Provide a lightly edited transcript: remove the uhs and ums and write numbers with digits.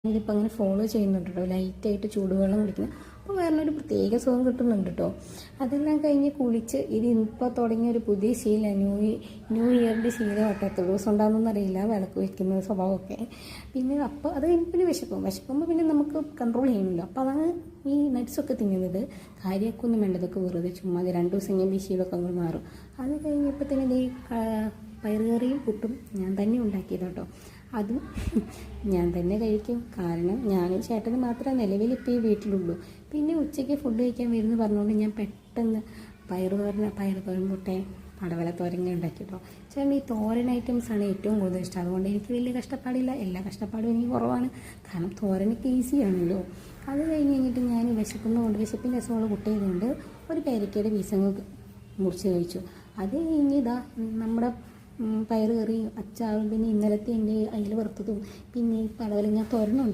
ഇതിപ്പോൾ അങ്ങനെ ഫോളോ ചെയ്യുന്നുണ്ട് കേട്ടോ, ലൈറ്റായിട്ട് ചൂടുവെള്ളം കുടിക്കുന്നത്. അപ്പോൾ വേറൊരു പ്രത്യേക സുഖം കിട്ടുന്നുണ്ട് കേട്ടോ. അതെല്ലാം കഴിഞ്ഞ് കുളിച്ച് ഇത് ഇപ്പോൾ തുടങ്ങിയ ഒരു പുതിയ ശീലം, ന്യൂ ഇയറിൻ്റെ ശീലം കേട്ടോ. എത്ര ദിവസം ഉണ്ടാകുന്നൊന്നും അറിയില്ല വിളക്ക് വയ്ക്കുന്ന സ്വഭാവമൊക്കെ. പിന്നെ അപ്പോൾ അത് കഴിഞ്ഞ് വിശക്കുമ്പോൾ പിന്നെ നമുക്ക് കൺട്രോൾ ചെയ്യുന്നില്ല. അപ്പോൾ അതാണ് ഈ നട്ട്സൊക്കെ തിന്നുന്നത്. കാര്യമൊക്കെ ഒന്നും വേണ്ടതൊക്കെ വെറുതെ ചുമ്മാ 2 ദിവസം കഴിയുമ്പോൾ ഈ ശീലമൊക്കെ അങ്ങ് മാറും. അത് കഴിഞ്ഞപ്പോൾ തന്നെ ഈ പയറുകറിയും പുട്ടും ഞാൻ തന്നെ ഉണ്ടാക്കിയത് കേട്ടോ. അതും ഞാൻ തന്നെ കഴിക്കും. കാരണം ഞാനും ചേട്ടന് മാത്രമേ നിലവിൽ ഇപ്പോൾ ഈ വീട്ടിലുള്ളൂ. പിന്നെ ഉച്ചയ്ക്ക് ഫുഡ് കഴിക്കാൻ വരുന്നു പറഞ്ഞുകൊണ്ട് ഞാൻ പെട്ടെന്ന് പയറുതോരൻ പുട്ടയും പടവല തോരങ്ങ ഉണ്ടാക്കി കേട്ടോ. ചേട്ടൻ ഈ തോരൻ ഐറ്റംസാണ് ഏറ്റവും കൂടുതൽ ഇഷ്ടം. അതുകൊണ്ട് എനിക്ക് വലിയ കഷ്ടപ്പാടില്ല, എല്ലാ കഷ്ടപ്പാടും എനിക്ക് കുറവാണ്. കാരണം തോരനൊക്കെ ഈസിയാണല്ലോ. അത് കഴിഞ്ഞിട്ട് ഞാൻ വിശപ്പിൻ്റെ അസുഖങ്ങൾ കുട്ടിയതുകൊണ്ട് ഒരു പേരക്കയുടെ പീസങ്ങ് മുറിച്ച് കഴിച്ചു. അത് കഴിഞ്ഞ് നമ്മുടെ പയറ് കറിയും അച്ചാറും പിന്നെ ഇന്നലത്തെ എൻ്റെ അയില വറുത്തതും പിന്നെ ഈ പടവലങ്ങ തോരനുണ്ട്.